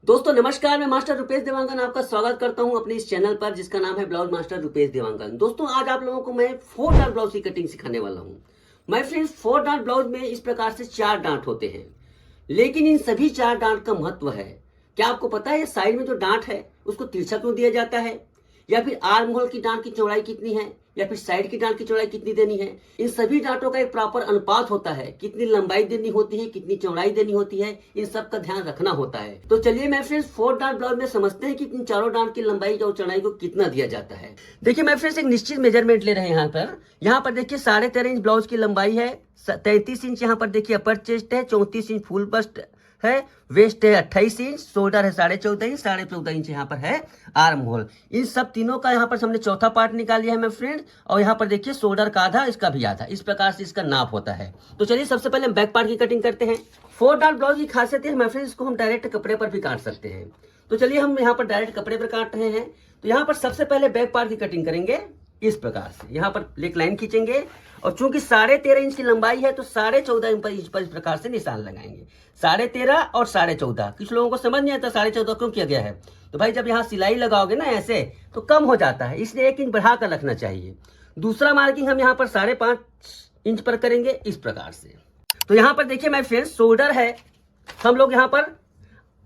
दोस्तों नमस्कार, मैं मास्टर रुपेश देवांगन आपका स्वागत करता हूं अपने इस चैनल पर जिसका नाम है ब्लाउज मास्टर रुपेश देवांगन। दोस्तों आज आप लोगों को मैं 4 डार्ट ब्लाउज की कटिंग सिखाने वाला हूं। माय फ्रेंड्स, 4 डार्ट ब्लाउज में इस प्रकार से 4 डांट होते हैं, लेकिन इन सभी 4 डांट का महत्व है। क्या आपको पता है साइड में जो डांट है उसको तिरछा क्यों दिया जाता है, या फिर आर्म होल की डांट की चौड़ाई कितनी है, या फिर साइड की डांट की चौड़ाई कितनी देनी है। इन सभी डांटों का एक प्रॉपर अनुपात होता है, कितनी लंबाई देनी होती है, कितनी चौड़ाई देनी होती है, इन सब का ध्यान रखना होता है। तो चलिए मैं फ्रेंड्स 4 डांट ब्लाउज में समझते हैं कि इन चारों डांट की लंबाई और चौड़ाई को कितना दिया जाता है। देखिए मैं फ्रेंड्स एक निश्चित मेजरमेंट ले रहे हैं यहाँ पर देखिए 13.5 इंच ब्लाउज की लंबाई है, 33 इंच यहाँ पर देखिए अपर चेस्ट है, 34 इंच फुल बस्ट है, वेस्ट है 28 इंच, शोल्डर है 14.5 इंच, 14.5 इंच यहाँ पर है आर्म होल। इन सब तीनों का यहाँ पर हमने चौथा पार्ट निकाल लिया है मैं फ्रेंड, और यहाँ पर देखिए शोल्डर का आधा, इसका भी आधा, इस प्रकार से इसका नाप होता है। तो चलिए सबसे पहले हम बैक पार्ट की कटिंग करते हैं। 4 डार्ट ब्लाउज की खासियत है मैं फ्रेंड, इसको हम डायरेक्ट कपड़े पर भी काट सकते हैं। तो चलिए हम यहाँ पर डायरेक्ट कपड़े पर काट रहे हैं। तो यहाँ पर सबसे पहले बैक पार्ट की कटिंग करेंगे इस प्रकार से। यहाँ पर लेग लाइन खींचेंगे और चूंकि 13.5 इंच की लंबाई है तो 14.5 इंच पर इस प्रकार से निशान लगाएंगे। 13.5 और 14.5, कुछ लोगों को समझ नहीं आता 14.5 क्यों किया गया है। तो भाई जब यहाँ सिलाई लगाओगे ना ऐसे तो कम हो जाता है, इसलिए 1 इंच बढ़ा कर रखना चाहिए। दूसरा मार्किंग हम यहाँ पर 5.5 इंच पर करेंगे इस प्रकार से। तो यहाँ पर देखिए माय फ्रेंड्स, शोल्डर है हम लोग यहाँ पर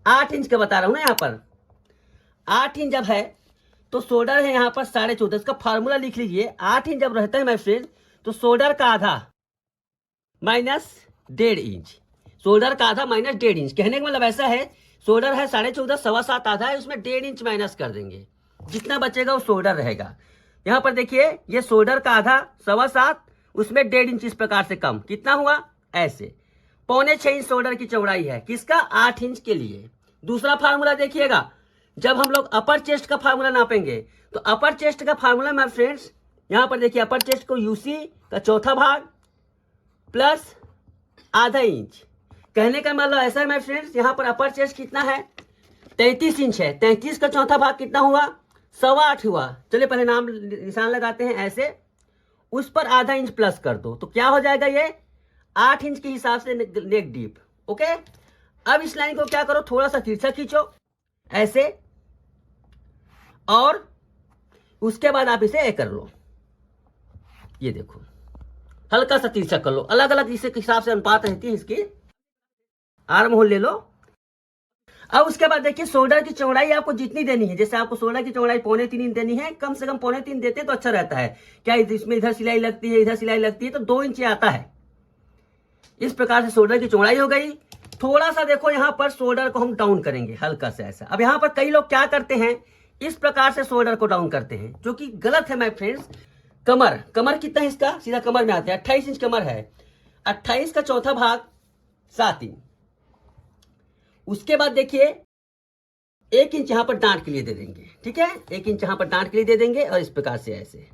8 इंच का बता रहा हूँ ना, यहाँ पर 8 इंच जब है तो शोल्डर है यहाँ पर 14.5। इसका फार्मूला लिख लीजिए, 8 इंच जब रहता है माय फ्रेंड तो शोल्डर का आधा माइनस 1.5 इंच, शोल्डर का आधा माइनस 1.5 इंच। कहने का मतलब ऐसा है, शोल्डर है 14.5, 7.25 आधा है, उसमें 1.5 इंच माइनस कर देंगे, जितना बचेगा वो शोल्डर रहेगा। यहाँ पर देखिए ये शोल्डर का आधा 7.25, उसमें 1.5 इंच इस प्रकार से कम, कितना हुआ ऐसे 6.25 इंच शोल्डर की चौड़ाई है, किसका 8 इंच के लिए। दूसरा फार्मूला देखिएगा, जब हम लोग अपर चेस्ट का फार्मूला नापेंगे तो अपर चेस्ट का फार्मूला माय फ्रेंड्स यहाँ पर देखिए, अपर चेस्ट को यूसी का चौथा भाग प्लस आधा इंच। कहने का मतलब ऐसा है माय फ्रेंड्स, यहाँ पर अपर चेस्ट कितना है 33 इंच है, 33 का चौथा भाग कितना हुआ 8.25 हुआ। चलिए पहले नाम निशान लगाते हैं ऐसे, उस पर आधा इंच प्लस कर दो तो क्या हो जाएगा, ये 8 इंच के हिसाब से नेक डीप। ओके, अब इस लाइन को क्या करो, थोड़ा सा तिरछा खींचो ऐसे, और उसके बाद आप इसे कर लो, ये देखो हल्का सा तिरछा कर लो, अलग अलग इसे हिसाब से अनुपात रहती है इसकी। आर्म होल ले लो। अब उसके बाद देखिए शोल्डर की चौड़ाई आपको जितनी देनी है, जैसे आपको शोल्डर की चौड़ाई 3.25 इंच देनी है, कम से कम 3.25 देते तो अच्छा रहता है। क्या इसमें इधर सिलाई लगती है, इधर सिलाई लगती है, तो 2 इंच आता है। इस प्रकार से शोल्डर की चौड़ाई हो गई। थोड़ा सा देखो यहाँ पर शोल्डर को हम डाउन करेंगे हल्का से ऐसा। अब यहाँ पर कई लोग क्या करते हैं, इस प्रकार से शोल्डर को डाउन करते हैं, जो कि गलत है माय फ्रेंड्स। कमर कितना है इसका, सीधा कमर में आते हैं, 28 इंच कमर है, 28 का चौथा भाग 7 इंच। उसके बाद देखिए 1 इंच यहाँ पर डांट के लिए दे देंगे, ठीक है, 1 इंच यहाँ पर डांट के लिए दे देंगे, और इस प्रकार से ऐसे।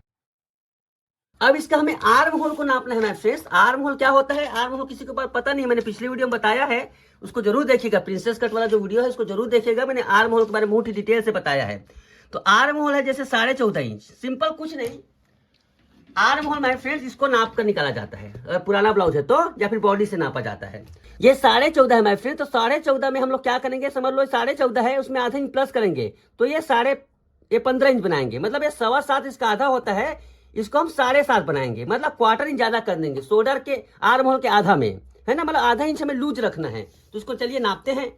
अब इसका हमें आर्म होल को नापना है माय फ्रेंड्स। आर्म होल क्या होता है, आर्म होल किसी को पता नहीं, मैंने पिछली वीडियो में बताया है, उसको जरूर देखिएगा, प्रिंसेस कट वाला जो वीडियो है उसको जरूर देखिएगा, मैंने आर्म होल के बारे में बहुत ही डिटेल से बताया है। तो आर्म होल है जैसे 14.5 इंच, सिंपल कुछ नहीं। आर्म होल माय फ्रेंड्स इसको नाप कर निकाला जाता है, अगर पुराना ब्लाउज है तो, या फिर बॉडी से नापा जाता है। ये 14.5 है माय फ्रेंड, तो 14.5 में हम लोग क्या करेंगे, समझ लो 14.5 है, उसमें आधा इंच प्लस करेंगे तो ये 15 इंच बनाएंगे, मतलब ये 7.25 इसका आधा होता है, इसको हम 7.5 बनाएंगे, मतलब क्वार्टर इंच ज्यादा कर देंगे शोल्डर के आर्म होल के आधा में, है ना, मतलब आधा इंच हमें लूज रखना है। तो इसको चलिए नापते हैं।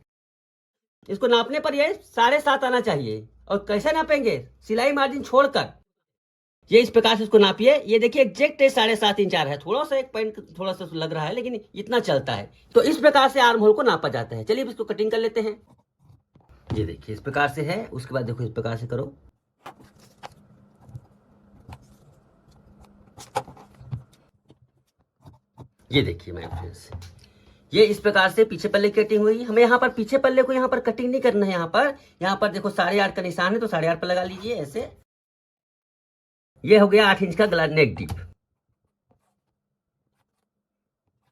इसको नापने पर ये 7.5 आना चाहिए। और कैसे नापेंगे, सिलाई मार्जिन छोड़कर, ये इस प्रकार से इसको नापिए। ये देखिए एग्जैक्ट 7.5 इंच आ रहा है, थोड़ा सा एक पॉइंट थोड़ा सा लग रहा है, लेकिन इतना चलता है। तो इस प्रकार से आर्म होल को नापा जाता है। चलिए इसको कटिंग कर लेते हैं। ये देखिए इस प्रकार से है, उसके बाद देखो इस प्रकार से करो, ये देखिए माय फ्रेंड्स, ये इस प्रकार से पीछे पल्ले की कटिंग हुई। हमें यहाँ पर पीछे पल्ले को यहाँ पर कटिंग नहीं करना है, यहाँ पर देखो 8.5 का निशान है, तो 8.5 पर लगा लीजिए ऐसे। ये हो गया 8 इंच का गला नेक डीप।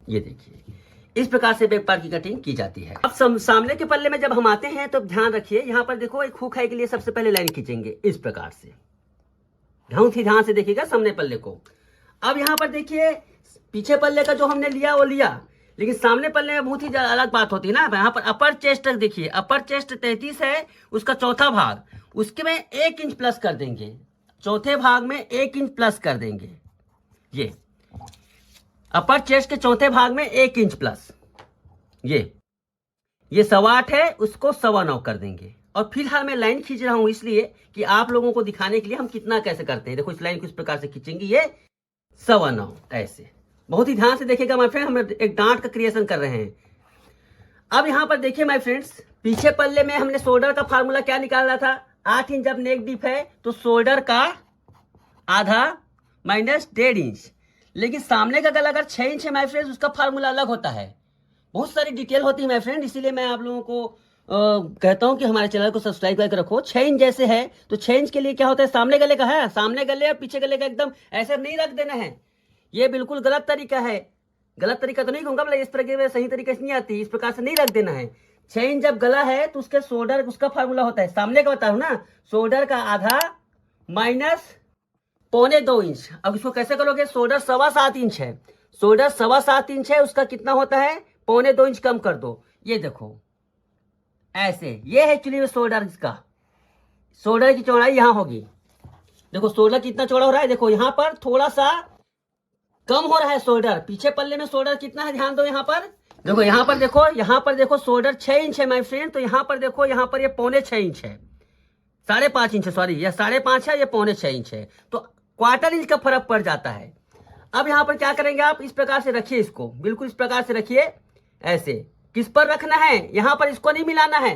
ये देखिए इस प्रकार से बैक पार्ट की कटिंग की जाती है। अब सामने के पल्ले में जब हम आते हैं तो ध्यान रखिए, यहाँ पर देखो एक हुक है के लिए सबसे पहले लाइन खींचेंगे इस प्रकार से, ध्यान से देखिएगा सामने पल्ले को। अब यहाँ पर देखिए पीछे पल्ले का जो हमने लिया वो लिया, लेकिन सामने पल्ले में बहुत ही अलग बात होती है ना। यहाँ पर अपर चेस्ट देखिए, अपर चेस्ट 33 है, उसका चौथा भाग, उसके में 1 इंच प्लस कर देंगे, चौथे भाग में 1 इंच प्लस कर देंगे। ये अपर चेस्ट के चौथे भाग में 1 इंच प्लस, ये 8.25 है, उसको 9.25 कर देंगे। और फिलहाल मैं लाइन खींच रहा हूं इसलिए कि आप लोगों को दिखाने के लिए हम कितना कैसे करते हैं। देखो इस लाइन को इस प्रकार से खींचेंगे, ये 9.25 ऐसे। बहुत ही ध्यान से देखिएगा माय फ्रेंड, हम एक डांट का क्रिएशन कर रहे हैं। अब यहाँ पर देखिए माय फ्रेंड्स, पीछे पल्ले में हमने शोल्डर का फार्मूला क्या निकाला था, 8 इंच जब नेक डीप है तो शोल्डर का आधा माइनस 1.5 इंच। लेकिन सामने का गला अगर 6 इंच है माय फ्रेंड्स, उसका फार्मूला अलग होता है। बहुत सारी डिटेल होती है माय फ्रेंड, इसीलिए मैं आप लोगों को कहता हूं कि हमारे चैनल को सब्सक्राइब करके रखो। 6 इंच जैसे है तो 6 इंच के लिए क्या होता है, सामने गले का है, सामने गले और पीछे गले का एकदम ऐसे नहीं रख देना है। ये बिल्कुल गलत तरीका है। गलत तरीका तो नहीं कहूंगा, मतलब इस तरह के सही तरीके से नहीं आती, इस प्रकार से नहीं रख देना है। 6 इंच जब गला है तो उसके शोल्डर, उसका फार्मूला होता है, सामने का बताऊं ना, शोल्डर का आधा माइनस 1.25 इंच। अब इसको कैसे करोगे, शोल्डर 7.25 इंच है, शोल्डर 7.25 इंच है, उसका कितना होता है 1.25 इंच कम कर दो। ये देखो ऐसे, ये है एक्चुअली शोल्डर, इसका शोल्डर की चौड़ाई यहां होगी। देखो शोल्डर कितना चौड़ा हो रहा है, देखो यहां पर थोड़ा सा कम हो रहा है शोल्डर, पीछे पल्ले में शोल्डर कितना है ध्यान दो। यहाँ पर देखो, यहाँ पर देखो, यहाँ पर देखो शोल्डर 6 इंच है माय फ्रेंड, तो यहाँ पर देखो, यहाँ पर ये 6.25 इंच है, 5.5 इंच है, सॉरी ये 5.5 है, ये 6.25 इंच है, तो 1/4 इंच का फर्क पड़ जाता है। अब यहाँ पर क्या करेंगे आप, इस प्रकार से रखिए इसको, बिल्कुल इस प्रकार से रखिए ऐसे। किस पर रखना है, यहाँ पर इसको नहीं मिलाना है,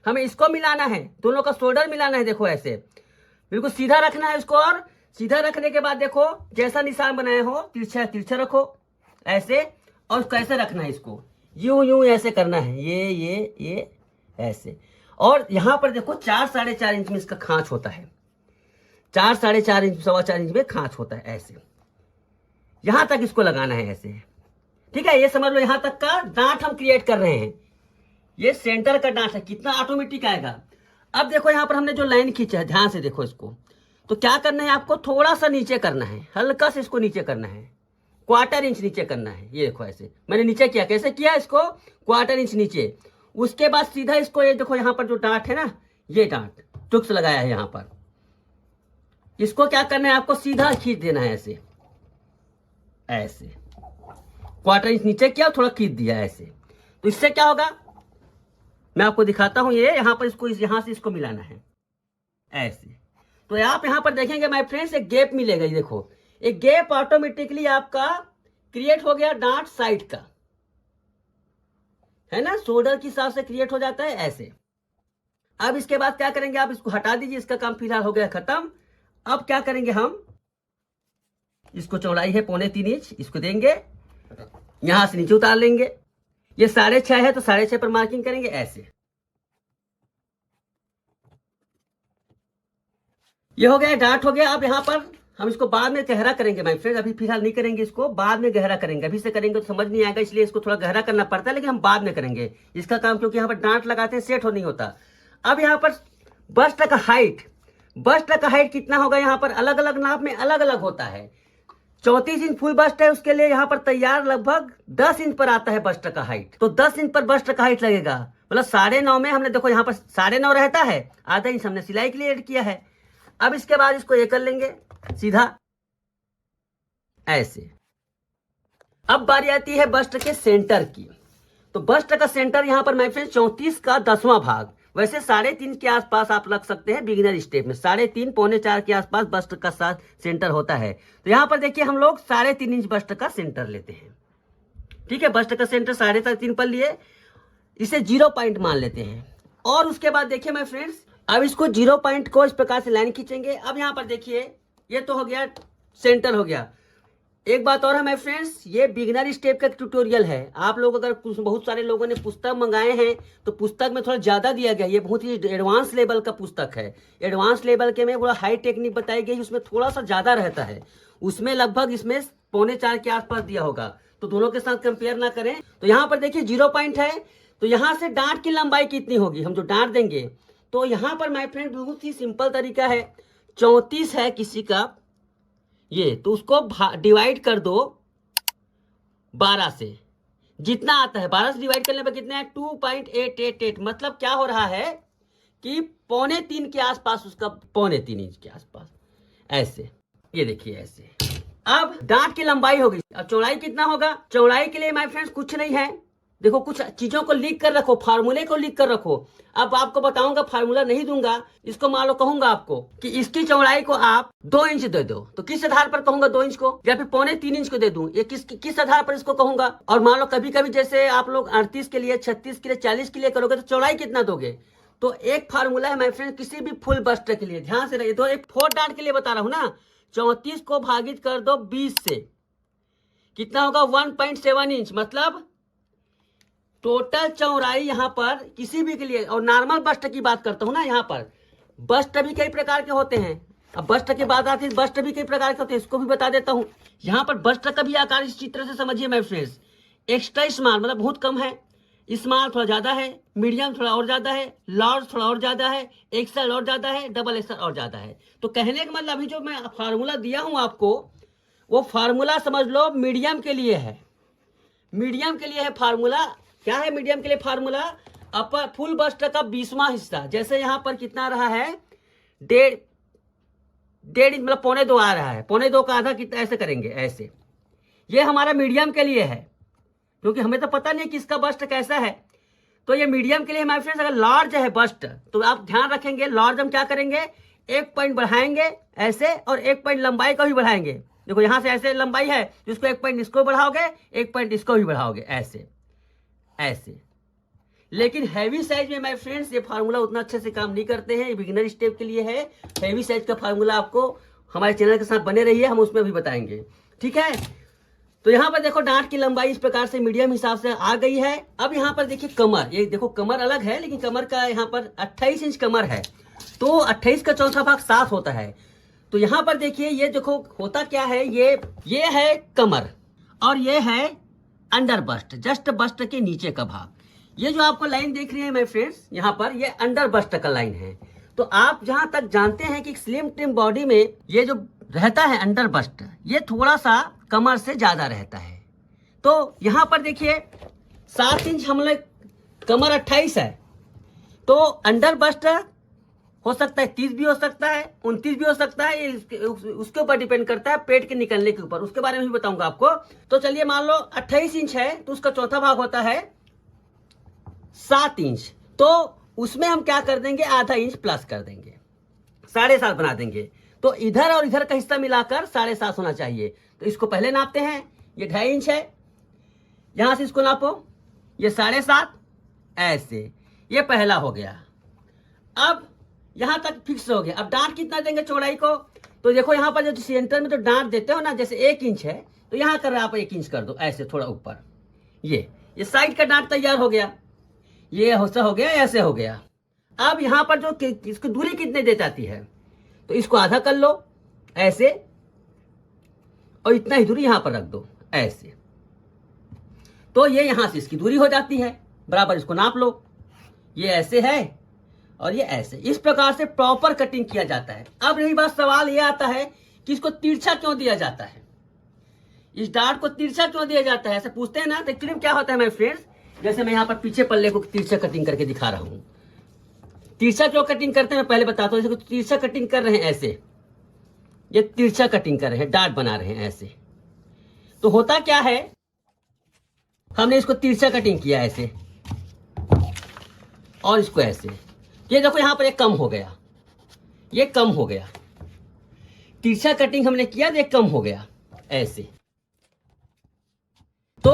हमें इसको मिलाना है, दोनों का शोल्डर मिलाना है। देखो ऐसे बिल्कुल सीधा रखना है इसको, और सीधा रखने के बाद देखो जैसा निशान बनाया हो तिरछा तिरछा रखो ऐसे। और कैसे रखना है इसको, यूं यूं ऐसे करना है, ये ऐसे। और यहाँ पर देखो 4-4.5 इंच में इसका खांच होता है, 4-4.5 इंच 4.25 इंच में खांच होता है ऐसे। यहां तक इसको लगाना है ऐसे, ठीक है। ये समझ लो यहां तक का डांट हम क्रिएट कर रहे हैं, ये सेंटर का डांट है, कितना ऑटोमेटिक आएगा। अब देखो यहां पर हमने जो लाइन खींचा है, ध्यान से देखो इसको, तो क्या करना है आपको, थोड़ा सा नीचे करना है, हल्का से इसको नीचे करना है, 1/4 इंच नीचे करना है। ये देखो ऐसे मैंने नीचे किया, कैसे किया इसको, 1/4 इंच नीचे। उसके बाद सीधा इसको, ये देखो यहाँ पर जो डांट है ना, ये डांट टुक्स लगाया है यहाँ पर, इसको क्या करना है आपको, सीधा खींच देना है ऐसे, 1/4 इंच नीचे किया, थोड़ा खींच दिया ऐसे। तो इससे क्या होगा, मैं आपको दिखाता हूं, ये यहां पर इसको यहां से इसको मिलाना है ऐसे। तो आप यहां पर देखेंगे माय फ्रेंड्स, एक गैप मिलेगा, ये देखो एक गैप ऑटोमेटिकली आपका क्रिएट हो गया डांट साइड का, है ना, शोल्डर के हिसाब से क्रिएट हो जाता है ऐसे। अब इसके बाद क्या करेंगे, आप इसको हटा दीजिए, इसका काम फिलहाल हो गया खत्म। अब क्या करेंगे हम, इसको चौड़ाई है 3.25 इंच, इसको देंगे, यहां से नीचे उतार लेंगे, ये 6.5 है तो 6.5 पर मार्किंग करेंगे ऐसे। ये हो गया, डांट हो गया। अब यहाँ पर हम इसको बाद में गहरा करेंगे माय फ्रेंड, अभी फिलहाल नहीं करेंगे इसको, बाद में गहरा करेंगे। अभी से करेंगे तो समझ नहीं आएगा, इसलिए इसको थोड़ा गहरा करना पड़ता है, लेकिन हम बाद में करेंगे इसका काम, क्योंकि यहाँ पर डांट लगाते हैं सेट हो नहीं होता। अब यहाँ पर बस्ट का हाइट, बस्ट का हाइट कितना होगा, यहाँ पर अलग अलग नाप में अलग अलग होता है। 34 इंच फुल बस्ट है, उसके लिए यहाँ पर तैयार लगभग 10 इंच पर आता है बस्ट का हाइट, तो 10 इंच पर बस्ट का हाइट लगेगा, मतलब 9.5 में हमने देखो यहाँ पर 9.5 रहता है, आधा इंच हमने सिलाई के लिए ऐड किया है। अब इसके बाद इसको ये कर लेंगे सीधा ऐसे। अब बारी आती है बस्ट के सेंटर की, तो बस्ट का सेंटर यहाँ पर माय फ्रेंड 34 का 10वां भाग, वैसे 3.5 के आसपास आप लग सकते हैं बिगिनर स्टेप में, 3.5 4 के आसपास बस्ट का सेंटर होता है। तो यहाँ पर देखिए हम लोग 3.5 इंच बस्ट का सेंटर लेते हैं, ठीक है। बस्ट का सेंटर 3.5 पर लिए, इसे 0 पॉइंट मान लेते हैं। और उसके बाद देखिए माय फ्रेंड्स, अब इसको 0 पॉइंट को इस प्रकार से लाइन खींचेंगे। अब यहाँ पर देखिए ये तो हो गया, सेंटर हो गया। एक बात और है माय फ्रेंड्स, ये बिगिनर स्टेप का ट्यूटोरियल है। आप लोग अगर बहुत सारे लोगों ने पुस्तक मंगाए हैं तो पुस्तक में थोड़ा ज़्यादा दिया गया, ये बहुत ही एडवांस लेवल का पुस्तक है। एडवांस लेवल के में थोड़ा हाई टेक्निक बताई गई, उसमें थोड़ा सा ज़्यादा रहता है, उसमें लगभग इसमें 3.25 के आसपास दिया होगा, तो दोनों के साथ कंपेयर ना करें। तो यहाँ पर देखिए 0 पॉइंट है, तो यहाँ से डांट की लंबाई कितनी होगी, हम जो डांट देंगे, तो यहाँ पर माय फ्रेंड बहुत ही सिंपल तरीका है। 34 है किसी का ये, तो उसको डिवाइड कर दो 12 से, जितना आता है 12 से डिवाइड करने पर कितना है 2.888, मतलब क्या हो रहा है कि 2.25 के आसपास, उसका 2.25 इंच के आसपास, ऐसे। ये देखिए ऐसे। अब डांट की लंबाई होगी, अब चौड़ाई कितना होगा? चौड़ाई के लिए माय फ्रेंड्स कुछ नहीं है, देखो कुछ चीजों को लिख कर रखो, फार्मूले को लिख कर रखो। अब आपको बताऊंगा, फार्मूला नहीं दूंगा, इसको मान लो कहूंगा आपको कि इसकी चौड़ाई को आप 2 इंच दे दो, तो किस आधार पर कहूंगा 2 इंच को, या फिर 2.25 इंच को दे दूं, ये किस आधार पर इसको कहूंगा? और मान लो कभी कभी जैसे आप लोग 38 के लिए, 36 के लिए, 40 के लिए करोगे तो चौड़ाई कितना दोगे? तो एक फार्मूला है माय फ्रेंड किसी भी फुल बस्ट के लिए, ध्यान से रहिए। तो एक 4 डांट के लिए बता रहा हूं ना, 34 को भागित कर दो 20 से, कितना होगा? 1.7 इंच, मतलब टोटल चौड़ाई यहां पर किसी भी के लिए। और नॉर्मल बस्ट की बात करता हूं ना, यहां पर बस्ट भी कई प्रकार के होते हैं। अब बस्ट की बात आती है, बस्ट भी कई प्रकार के होते हैं, इसको भी बता देता हूं। यहां पर बस्ट का भी आकार इस चित्र से समझिए माय फ्रेंड्स। एक्स्ट्रा स्मॉल मतलब बहुत कम है, स्मॉल थोड़ा ज्यादा है, मीडियम थोड़ा और ज्यादा है, लार्ज थोड़ा और ज्यादा है, एक्सेल और ज्यादा है, डबल एक्सेल और ज्यादा है। तो कहने का मतलब अभी जो मैं फार्मूला दिया हूं आपको, वो फार्मूला समझ लो मीडियम के लिए है। मीडियम के लिए है फार्मूला। क्या है मीडियम के लिए फार्मूला? अपर फुल बस्ट का 20वां हिस्सा, जैसे यहां पर कितना रहा है, 1.5 इंच मतलब 2.25 आ रहा है, 2.25 का आधा कितना, ऐसे करेंगे ऐसे। ये हमारा मीडियम के लिए है, क्योंकि हमें तो पता नहीं कि इसका बस्ट कैसा है। तो ये मीडियम के लिए हमारे फ्रेंड्स। अगर लार्ज है बस्ट तो आप ध्यान रखेंगे, लार्ज हम क्या करेंगे, 1 पॉइंट बढ़ाएंगे ऐसे, और 1 पॉइंट लंबाई का भी बढ़ाएंगे। देखो यहां से ऐसे लंबाई है, जिसको 1 पॉइंट इसको बढ़ाओगे, 1 पॉइंट इसको भी बढ़ाओगे, ऐसे ऐसे। लेकिन हैवी साइज में माय फ्रेंड्स ये फार्मूला उतना अच्छे से काम नहीं करते हैं, ये बिगिनर स्टेप के लिए है। हैवी साइज का फार्मूला आपको हमारे चैनल के साथ बने रहिए, हम उसमें भी बताएंगे, ठीक है। तो यहाँ पर देखो डांट की लंबाई इस प्रकार से मीडियम हिसाब से आ गई है। अब यहाँ पर देखिए कमर, ये देखो कमर अलग है, लेकिन कमर का यहाँ पर 28 इंच कमर है, तो 28 का चौथा भाग 7 होता है। तो यहाँ पर देखिए, ये देखो होता क्या है, ये है कमर, और ये है अंडर बस्ट, जस्ट बस्ट के नीचे का भाग। ये जो आपको लाइन देख रही है माय फ्रेंड्स, यहाँ पर ये अंडर बस्ट का लाइन है। तो आप जहां तक जानते हैं कि स्लिम ट्रिम बॉडी में ये जो रहता है अंडर बस्ट, ये थोड़ा सा कमर से ज्यादा रहता है। तो यहाँ पर देखिए 7 इंच हम लोग, कमर 28 है, तो अंडर बस्ट हो सकता है 30 भी हो सकता है, 29 भी हो सकता है, ये उसके ऊपर डिपेंड करता है, पेट के निकलने के ऊपर, उसके बारे में भी बताऊंगा आपको। तो चलिए मान लो 28 इंच है, तो उसका चौथा भाग होता है 7 इंच, तो उसमें हम क्या कर देंगे, आधा इंच प्लस कर देंगे, 7.5 बना देंगे। तो इधर और इधर का हिस्सा मिलाकर 7.5 होना चाहिए। तो इसको पहले नापते हैं, ये 2.5 इंच है, यहां से इसको नापो, ये 7.5 ऐसे, ये पहला हो गया। अब यहां तक फिक्स हो गया। अब डांट कितना देंगे चौड़ाई को? तो देखो यहां पर जो सेंटर में तो डांट देते हो ना, जैसे 1 इंच है, तो यहां कर आप 1 इंच कर दो ऐसे थोड़ा ऊपर। ये साइड का डांट तैयार हो गया, ये ऐसा हो गया, ऐसे हो गया। अब यहां पर जो इसकी दूरी कितने दे जाती है, तो इसको आधा कर लो ऐसे, और इतना ही दूरी यहां पर रख दो ऐसे। तो ये यहां से इसकी दूरी हो जाती है बराबर, इसको नाप लो, ये ऐसे है और ये ऐसे। इस प्रकार से प्रॉपर कटिंग किया जाता है। अब रही बात, सवाल ये आता है कि इसको तिरछा क्यों दिया जाता है, इस डार्ट को तिरछा क्यों दिया जाता है, ऐसे पूछते हैं ना। तो एक्चुअली क्या होता है माय फ्रेंड्स, जैसे मैं यहाँ पर पीछे पल्ले को तिरछा कटिंग करके दिखा रहा हूं। तिरछा क्यों कटिंग करते हैं मैं पहले बताता हूं। जैसे तिरछा कटिंग कर रहे हैं ऐसे, ये तिरछा कटिंग कर रहे हैं, डार्ट बना रहे हैं ऐसे, तो होता क्या है, हमने इसको तिरछा कटिंग किया ऐसे, और इसको ऐसे। ये देखो यहां पर एक कम हो गया, ये कम हो गया, तिरछा कटिंग हमने किया तो एक कम हो गया ऐसे। तो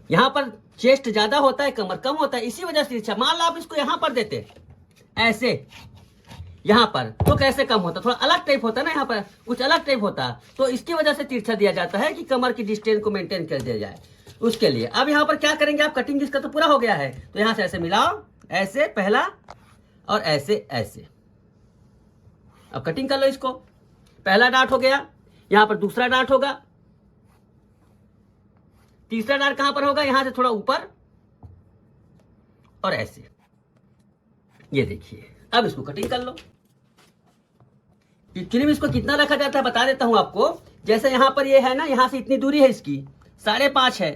यहां पर चेस्ट ज्यादा होता है, कमर कम होता है, इसी वजह से तिरछा। मान लो आप इसको यहां पर देते ऐसे, यहां पर, तो कैसे कम होता, थोड़ा अलग टाइप होता ना, यहां पर कुछ अलग टाइप होता, तो इसकी वजह से तिरछा दिया जाता है कि कमर की डिस्टेंस को मेंटेन कर दिया जाए उसके लिए। अब यहां पर क्या करेंगे आप, कटिंग जिसका तो पूरा हो गया है, तो यहां से ऐसे मिलाओ ऐसे पहला, और ऐसे ऐसे। अब कटिंग कर लो इसको, पहला डार्ट हो गया, यहां पर दूसरा डार्ट होगा, तीसरा डार्ट कहां पर होगा, यहां से थोड़ा ऊपर, और ऐसे। ये देखिए, अब इसको कटिंग कर लो। एक्चुअली में इसको कितना रखा जाता है बता देता हूं आपको। जैसे यहां पर ये है ना, यहां से इतनी दूरी है इसकी 5.5 है,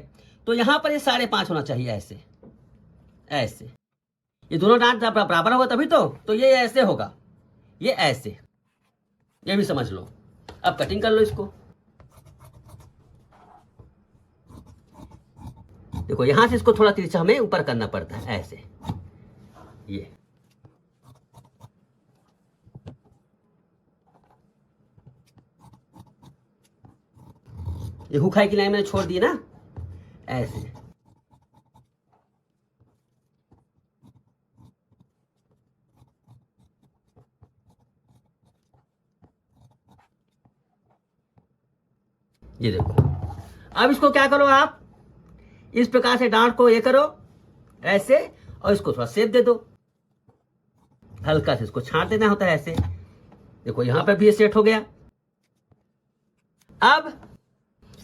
तो यहां पर ये 5.5 होना चाहिए, ऐसे ऐसे। ये दोनों डांट बराबर होगा तभी तो ये ऐसे होगा, ये ऐसे, ये भी समझ लो। अब कटिंग कर लो इसको। देखो यहां से इसको थोड़ा तिरछा हमें ऊपर करना पड़ता है, ऐसे। ये हुखाई की लाइन मैंने छोड़ दी ना, ऐसे। ये देखो। अब इसको क्या करो आप, इस प्रकार से डांट को ये करो ऐसे, और इसको थोड़ा शेप दे दो, हल्का से इसको छांट देना होता है ऐसे। देखो यहां पर भी ये सेट हो गया। अब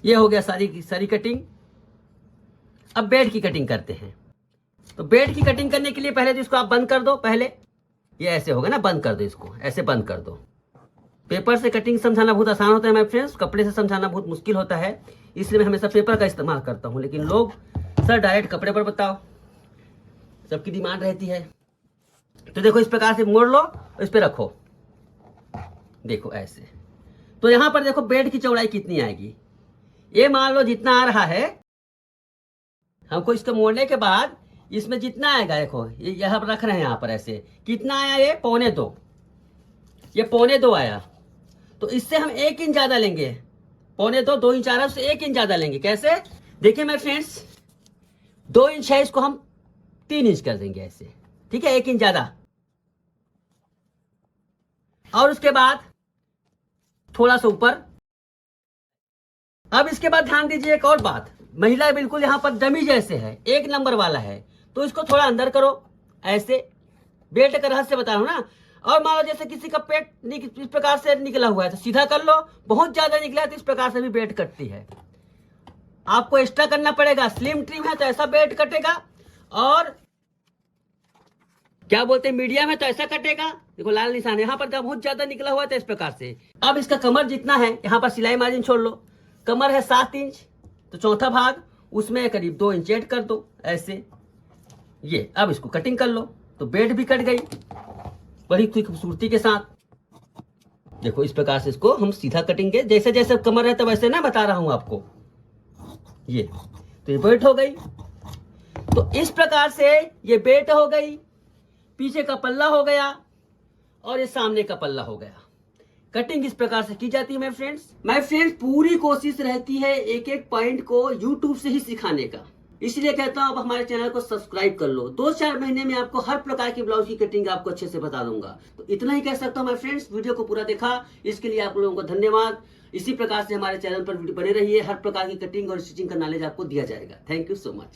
ये हो गया सारी की सारी कटिंग। अब बेड की कटिंग करते हैं। तो बेड की कटिंग करने के लिए पहले तो इसको आप बंद कर दो। पहले ये ऐसे होगा ना, बंद कर दो इसको, ऐसे बंद कर दो। पेपर से कटिंग समझाना बहुत आसान होता है माय फ्रेंड्स, कपड़े से समझाना बहुत मुश्किल होता है, इसलिए मैं हमेशा पेपर का इस्तेमाल करता हूं। लेकिन लोग सर डायरेक्ट कपड़े पर बताओ, सबकी डिमांड रहती है। तो देखो इस प्रकार से मोड़ लो, इस पे रखो, देखो ऐसे। तो यहां पर देखो बेड की चौड़ाई कितनी आएगी, ये मान लो जितना आ रहा है, हमको इसको मोड़ने के बाद इसमें जितना आएगा, देखो ये यहां पर रख रहे हैं, यहां पर ऐसे कितना आया, ये 1.25, ये 1.25 आया। तो इससे हम 1 इंच ज्यादा लेंगे, 1.25 2 इंच आ रहा है, उससे 1 इंच ज्यादा लेंगे। कैसे, देखिए मेरे फ्रेंड्स, 2 इंच है, इसको हम 3 इंच कर देंगे ऐसे, ठीक है, 1 इंच ज्यादा। और उसके बाद थोड़ा सा ऊपर। अब इसके बाद ध्यान दीजिए एक और बात, महिला बिल्कुल यहां पर डमी जैसे है, 1 नंबर वाला है, तो इसको थोड़ा अंदर करो ऐसे, बेल्ट का रहस्य बता रहा हूं ना। और मान लो जैसे किसी का पेट इस प्रकार से निकला हुआ है तो सीधा कर लो, बहुत ज्यादा निकला है तो इस प्रकार से भी बेल्ट कटती है। आपको एक्स्ट्रा करना पड़ेगा, स्लिम ट्रिम है तो ऐसा बेल्ट कटेगा, और क्या बोलते हैं मीडियम है तो ऐसा कटेगा। देखो लाल निशान यहाँ पर बहुत ज्यादा निकला हुआ है तो इस प्रकार से। अब इसका कमर जितना है, यहाँ पर सिलाई मार्जिन छोड़ लो, कमर है 7 इंच, तो चौथा भाग उसमें करीब 2 इंच ऐड कर दो ऐसे। ये अब इसको कटिंग कर लो, तो बेल्ट भी कट गई बड़ी खूबसूरती के साथ। देखो इस प्रकार से इसको हम सीधा कटेंगे, जैसे जैसे कमर है तो वैसे ना बता रहा हूं आपको। ये तो ये बेल्ट हो गई। तो इस प्रकार से ये बेल्ट हो गई, पीछे का पल्ला हो गया, और ये सामने का पल्ला हो गया। कटिंग इस प्रकार से की जाती है माय फ्रेंड्स। पूरी कोशिश रहती है एक एक पॉइंट को यूट्यूब से ही सिखाने का, इसलिए कहता हूं आप हमारे चैनल को सब्सक्राइब कर लो। 2-4 महीने में आपको हर प्रकार की ब्लाउज की कटिंग आपको अच्छे से बता दूंगा। तो इतना ही कह सकता हूं माय फ्रेंड्स, वीडियो को पूरा देखा इसके लिए आप लोगों को धन्यवाद। इसी प्रकार से हमारे चैनल पर वीडियो बने रहिए, हर प्रकार की कटिंग और स्टिचिंग का नॉलेज आपको दिया जाएगा। Thank you so much.